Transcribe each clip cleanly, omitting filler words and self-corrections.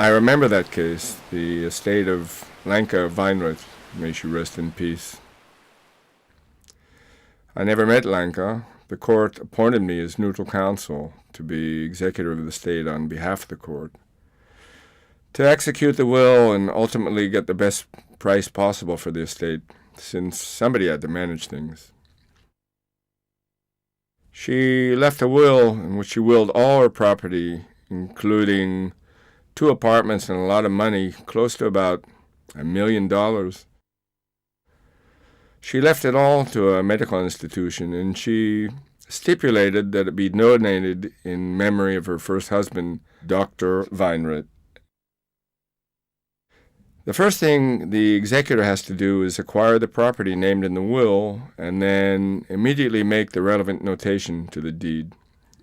I remember that case, the estate of Lanka Weinrich, may she rest in peace. I never met Lanka. The court appointed me as neutral counsel to be executor of the estate on behalf of the court, to execute the will and ultimately get the best price possible for the estate, since somebody had to manage things. She left a will in which she willed all her property, including 2 apartments and a lot of money, close to about $1 million. She left it all to a medical institution, and she stipulated that it be donated in memory of her first husband, Dr. Weinrich. The first thing the executor has to do is acquire the property named in the will and then immediately make the relevant notation to the deed,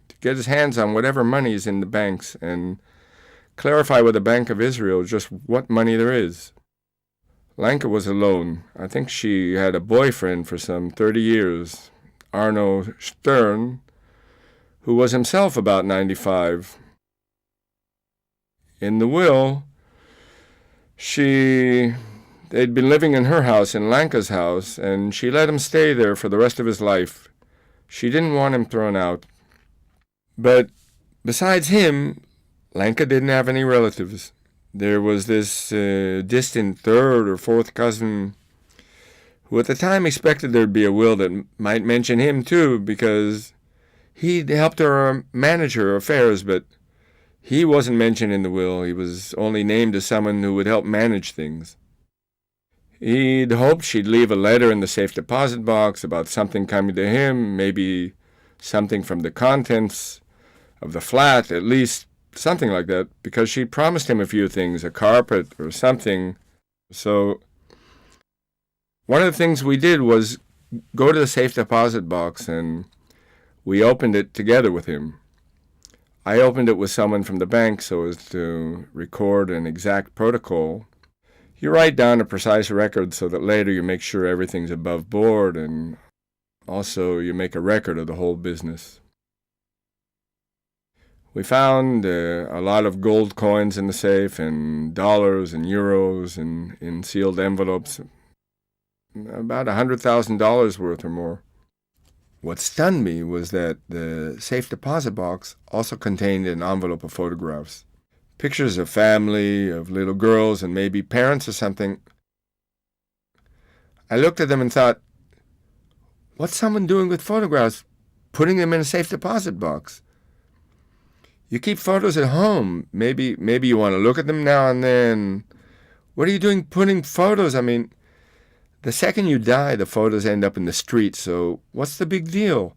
to get his hands on whatever money is in the banks and clarify with the Bank of Israel just what money there is. Lanka was alone. I think she had a boyfriend for some 30 years, Arno Stern, who was himself about 95. In the will, they'd been living in her house, in Lanka's house, and she let him stay there for the rest of his life. She didn't want him thrown out. But besides him, Lanka didn't have any relatives. There was this distant 3rd or 4th cousin who at the time expected there'd be a will that might mention him too, because he'd helped her manage her affairs, but he wasn't mentioned in the will. He was only named as someone who would help manage things. He'd hoped she'd leave a letter in the safe deposit box about something coming to him, maybe something from the contents of the flat, at least something like that, because she'd promised him a few things, a carpet or something. So one of the things we did was go to the safe deposit box, and we opened it together with him. I opened it with someone from the bank so as to record an exact protocol. You write down a precise record so that later you make sure everything's above board, and also you make a record of the whole business. We found a lot of gold coins in the safe, and dollars and euros and in sealed envelopes, about $100,000 worth or more. What stunned me was that the safe deposit box also contained an envelope of photographs, pictures of family, of little girls, and maybe parents or something. I looked at them and thought, what's someone doing with photographs, putting them in a safe deposit box? You keep photos at home. Maybe you want to look at them now and then. What are you doing putting photos? I mean, the second you die, the photos end up in the street, so what's the big deal?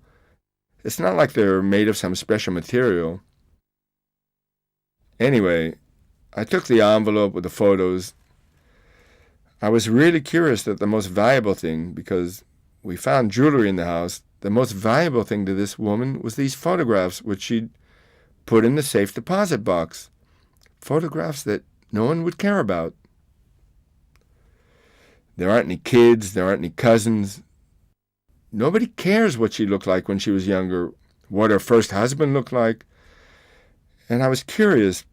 It's not like they're made of some special material. Anyway, I took the envelope with the photos. I was really curious that the most valuable thing, because we found jewelry in the house, the most valuable thing to this woman was these photographs, which she'd put in the safe deposit box. Photographs that no one would care about. There aren't any kids, there aren't any cousins. Nobody cares what she looked like when she was younger, what her first husband looked like. And I was curious,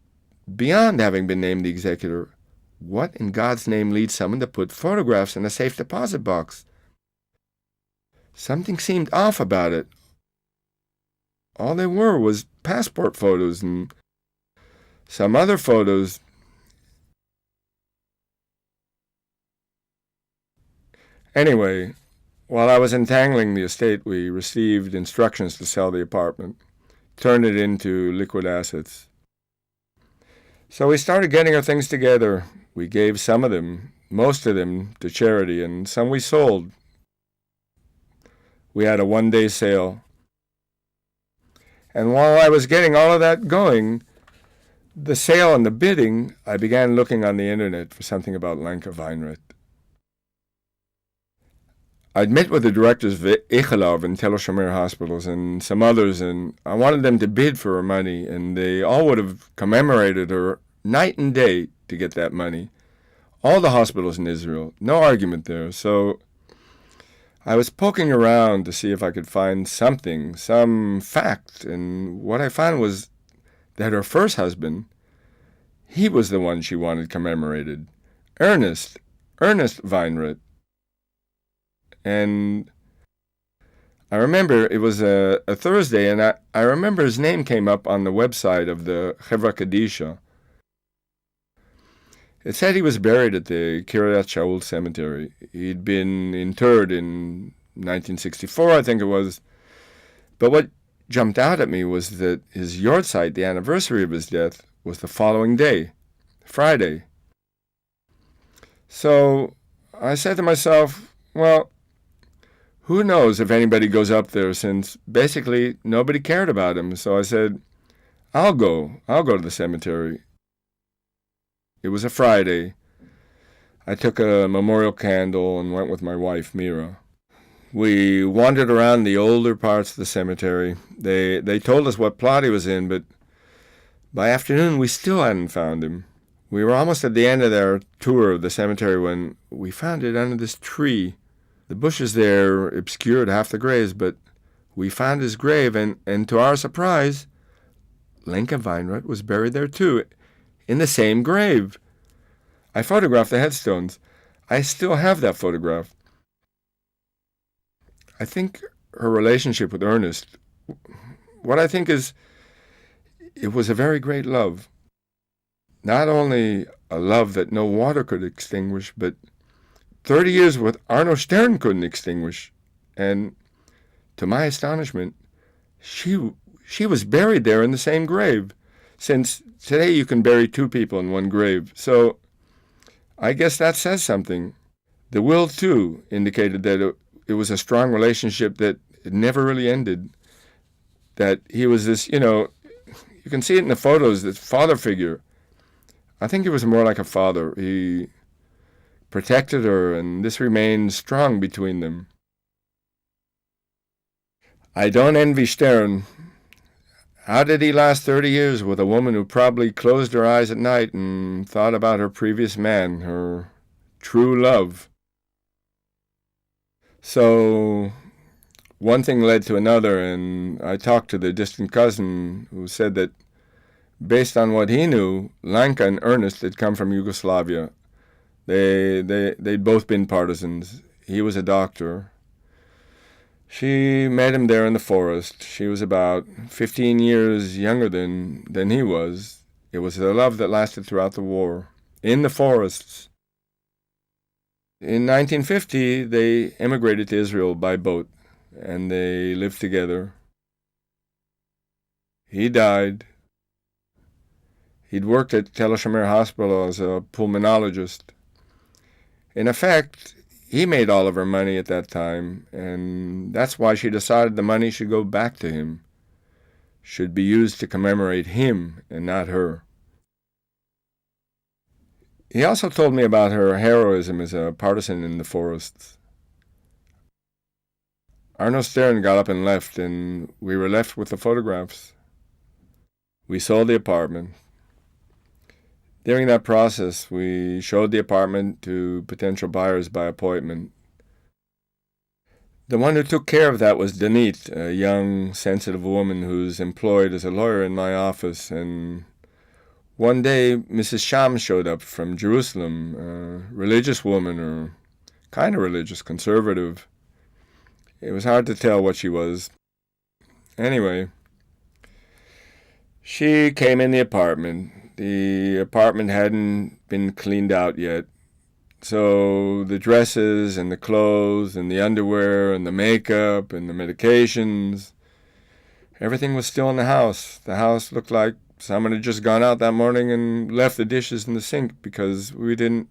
beyond having been named the executor, what in God's name leads someone to put photographs in a safe deposit box? Something seemed off about it. All there were was passport photos and some other photos. Anyway, while I was entangling the estate, we received instructions to sell the apartment, turn it into liquid assets. So we started getting our things together. We gave some of them, most of them, to charity, and some we sold. We had a one-day sale. And while I was getting all of that going, the sale and the bidding, I began looking on the internet for something about Lanka Weinrich. I'd met with the directors of Ichilov and Tel Shomer hospitals and some others, and I wanted them to bid for her money, and they all would have commemorated her night and day to get that money. All the hospitals in Israel, no argument there. So I was poking around to see if I could find something, some fact, and what I found was that her first husband, He was the one she wanted commemorated. Ernest Weinrich. And I remember it was a Thursday, and I remember his name came up on the website of the Chevra Kadisha. It said he was buried at the Kiryat Shaul Cemetery. He'd been interred in 1964, I think it was. But what jumped out at me was that his yahrzeit, the anniversary of his death, was the following day, Friday. So I said to myself, well, who knows if anybody goes up there, since basically nobody cared about him. So I said, I'll go to the cemetery. It was a Friday. I took a memorial candle and went with my wife, Mira. We wandered around the older parts of the cemetery. They told us what plot he was in, but by afternoon we still hadn't found him. We were almost at the end of our tour of the cemetery when we found it under this tree. The bushes there obscured half the graves, but we found his grave, and to our surprise, Lenka Weinrich was buried there too, in the same grave. I photographed the headstones. I still have that photograph. I think her relationship with Ernest, what I think is, it was a very great love. Not only a love that no water could extinguish, but 30 years with Arno Stern couldn't extinguish. And to my astonishment, she was buried there in the same grave, since today you can bury two people in one grave. So I guess that says something. The will, too, indicated that it was a strong relationship that it never really ended. That he was this, you can see it in the photos, this father figure. I think he was more like a father. He protected her, and this remained strong between them. I don't envy Stern. How did he last 30 years with a woman who probably closed her eyes at night and thought about her previous man, her true love? So one thing led to another, and I talked to the distant cousin who said that based on what he knew, Lanka and Ernest had come from Yugoslavia. They'd both been partisans. He was a doctor. She met him there in the forest. She was about 15 years younger than he was. It was a love that lasted throughout the war, in the forests. In 1950, they emigrated to Israel by boat, and they lived together. He died. He'd worked at Tel HaShomer Hospital as a pulmonologist. In effect, he made all of her money at that time, and that's why she decided the money should go back to him, should be used to commemorate him and not her. He also told me about her heroism as a partisan in the forests. Arno Stern got up and left, and we were left with the photographs. We sold the apartment. During that process, we showed the apartment to potential buyers by appointment. The one who took care of that was Danit, a young, sensitive woman who's employed as a lawyer in my office. And one day, Mrs. Sham showed up from Jerusalem, a religious woman, or kind of religious, conservative. It was hard to tell what she was. Anyway, she came in the apartment. The apartment hadn't been cleaned out yet, so the dresses and the clothes and the underwear and the makeup and the medications, everything was still in the house. The house looked like someone had just gone out that morning and left the dishes in the sink because we didn't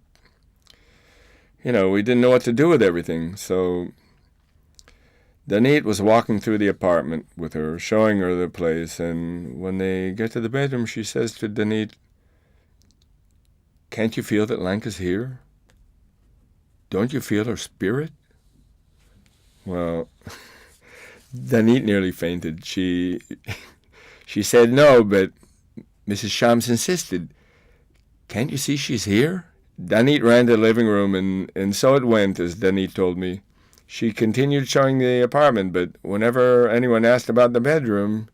know what to do with everything. So Danit was walking through the apartment with her, showing her the place, and when they get to the bedroom, she says to Danit, "Can't you feel that Lanka's here? Don't you feel her spirit?" Well, Danit nearly fainted. She said no, but Mrs. Shams insisted. "Can't you see she's here?" Danit ran to the living room, and so it went, as Danit told me. She continued showing the apartment, but whenever anyone asked about the bedroom,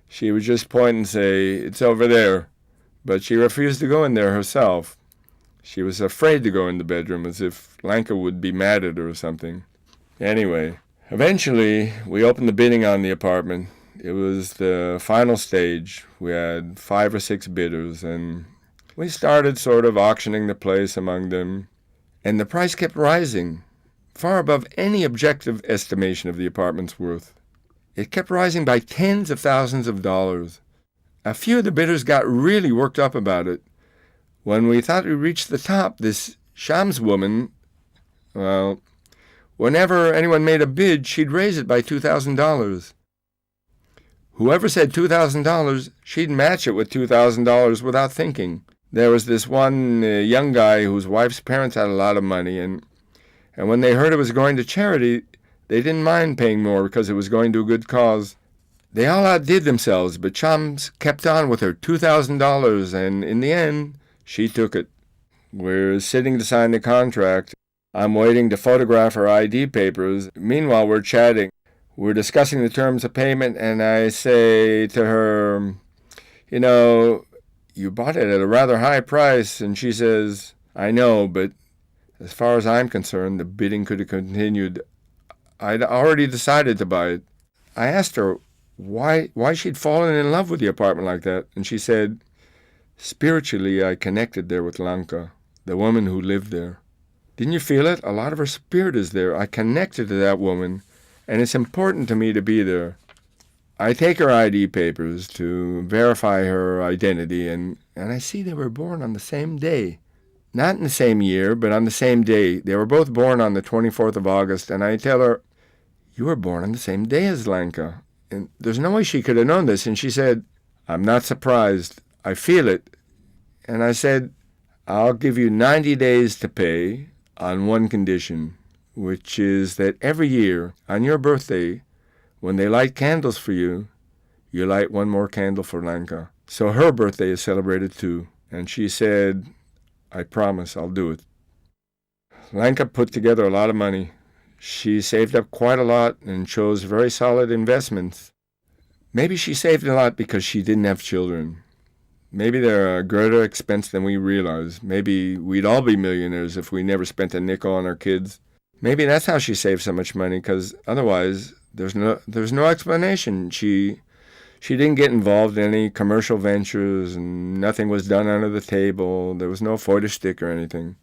she would just point and say, "It's over there," but she refused to go in there herself. She was afraid to go in the bedroom, as if Lanka would be mad at her or something. Anyway, eventually we opened the bidding on the apartment. It was the final stage. We had 5 or 6 bidders, and we started sort of auctioning the place among them. And the price kept rising, far above any objective estimation of the apartment's worth. It kept rising by tens of thousands of dollars. A few of the bidders got really worked up about it. When we thought we reached the top, this Shams woman, well, whenever anyone made a bid, she'd raise it by $2,000. Whoever said $2,000, she'd match it with $2,000 without thinking. There was this one young guy whose wife's parents had a lot of money, and when they heard it was going to charity, they didn't mind paying more because it was going to a good cause. They all outdid themselves, but Shams kept on with her $2,000, and in the end, she took it. We're sitting to sign the contract. I'm waiting to photograph her ID papers. Meanwhile, we're chatting. We're discussing the terms of payment, and I say to her, you bought it at a rather high price. And she says, I know, but as far as I'm concerned, the bidding could have continued. I'd already decided to buy it. I asked her why she'd fallen in love with the apartment like that, and she said, spiritually, I connected there with Lanka, the woman who lived there. Didn't you feel it? A lot of her spirit is there. I connected to that woman, and it's important to me to be there. I take her ID papers to verify her identity, and I see they were born on the same day. Not in the same year, but on the same day. They were both born on the 24th of August, and I tell her, you were born on the same day as Lanka. And there's no way she could have known this. And she said, I'm not surprised. I feel it. And I said, I'll give you 90 days to pay on one condition, which is that every year on your birthday, when they light candles for you, you light one more candle for Lanka. So her birthday is celebrated too. And she said, I promise I'll do it. Lanka put together a lot of money. She saved up quite a lot and chose very solid investments. Maybe she saved a lot because she didn't have children. Maybe they're a greater expense than we realize. Maybe we'd all be millionaires if we never spent a nickel on our kids. Maybe that's how she saved so much money, because otherwise there's no explanation. She didn't get involved in any commercial ventures, and nothing was done under the table. There was no Freudenstick or anything.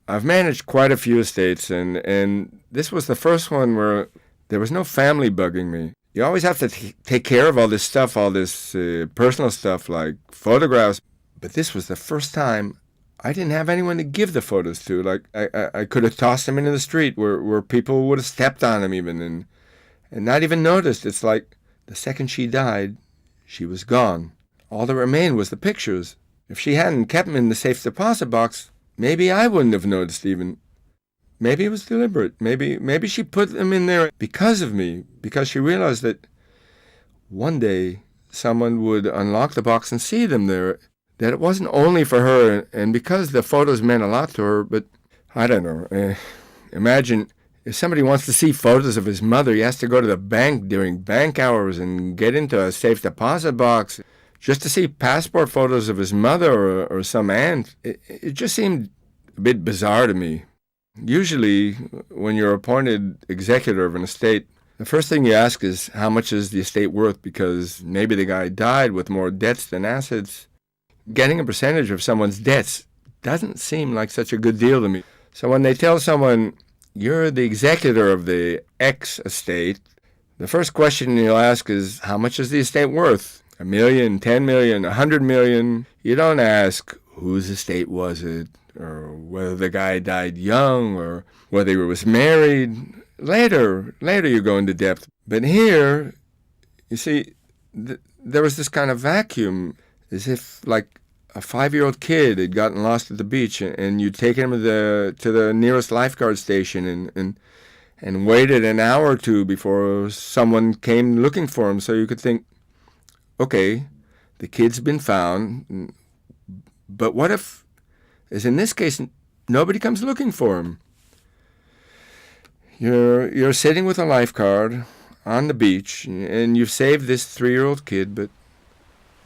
I've managed quite a few estates, and this was the first one where there was no family bugging me. You always have to take care of all this stuff, all this personal stuff like photographs. But this was the first time I didn't have anyone to give the photos to. Like I could have tossed them into the street where people would have stepped on them even and not even noticed. It's like the second she died, she was gone. All that remained was the pictures. If she hadn't kept them in the safe deposit box, maybe I wouldn't have noticed even. Maybe it was deliberate. Maybe she put them in there because of me, because she realized that one day someone would unlock the box and see them there, that it wasn't only for her, and because the photos meant a lot to her, but I don't know. Imagine if somebody wants to see photos of his mother, he has to go to the bank during bank hours and get into a safe deposit box just to see passport photos of his mother or some aunt. It just seemed a bit bizarre to me. Usually, when you're appointed executor of an estate, the first thing you ask is how much is the estate worth, because maybe the guy died with more debts than assets. Getting a percentage of someone's debts doesn't seem like such a good deal to me. So when they tell someone, you're the executor of the X estate, the first question you'll ask is, how much is the estate worth? $1 million, $10 million, $100 million? You don't ask, whose estate was it? Or whether the guy died young, or whether he was married. Later you go into depth. But here, you see, there was this kind of vacuum, as if like a 5-year-old kid had gotten lost at the beach, and you'd taken him to the nearest lifeguard station and waited an hour or two before someone came looking for him. So you could think, okay, the kid's been found, but what if, as in this case, nobody comes looking for him? You're sitting with a lifeguard on the beach, and you've saved this 3-year-old kid, but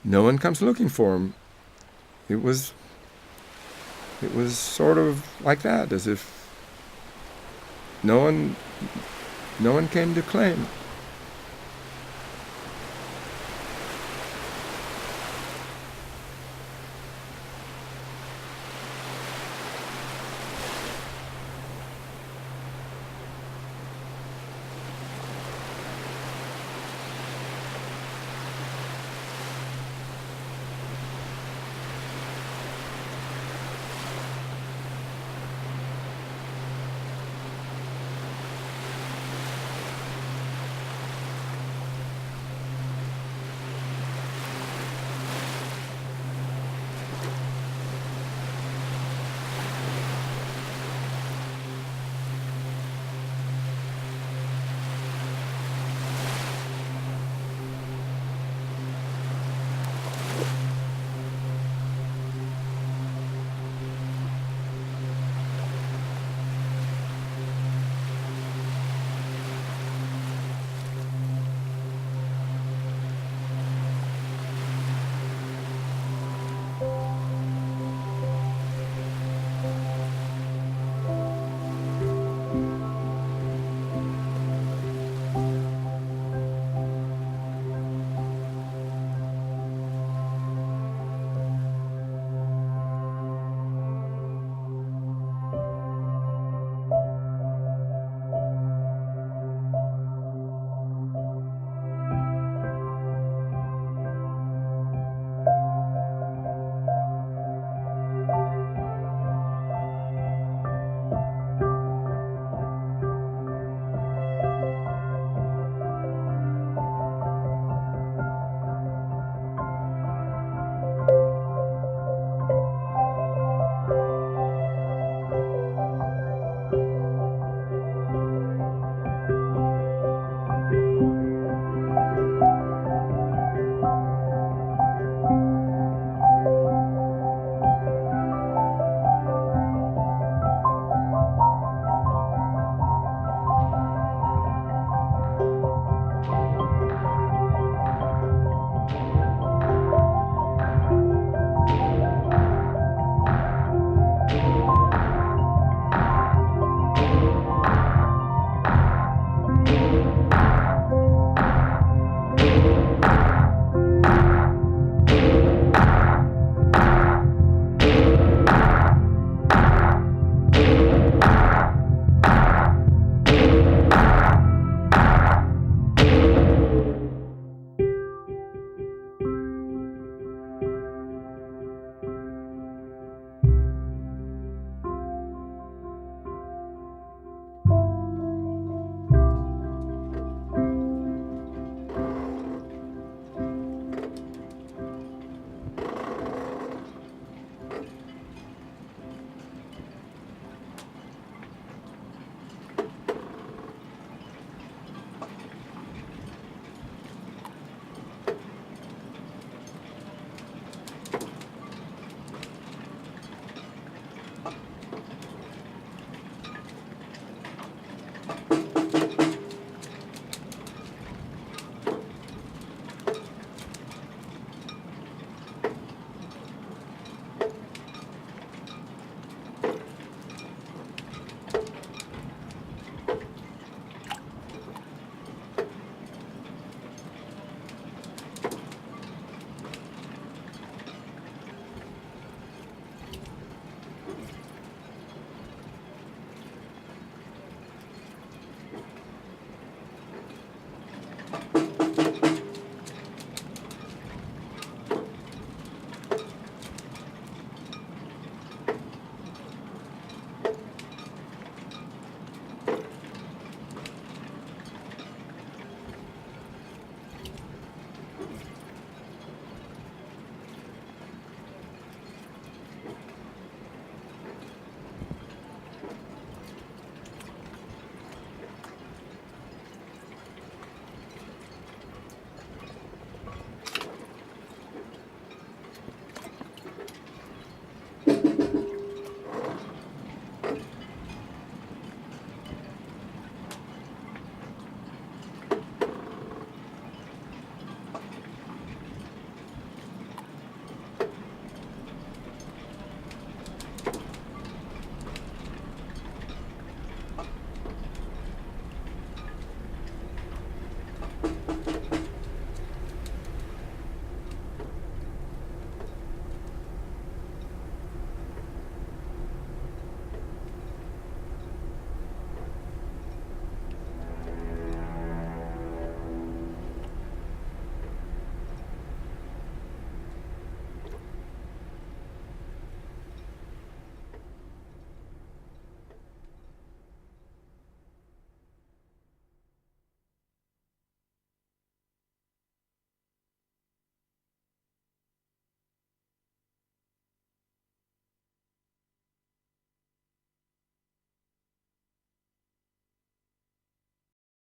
no one comes looking for him. it was sort of like that, as if no one came to claim.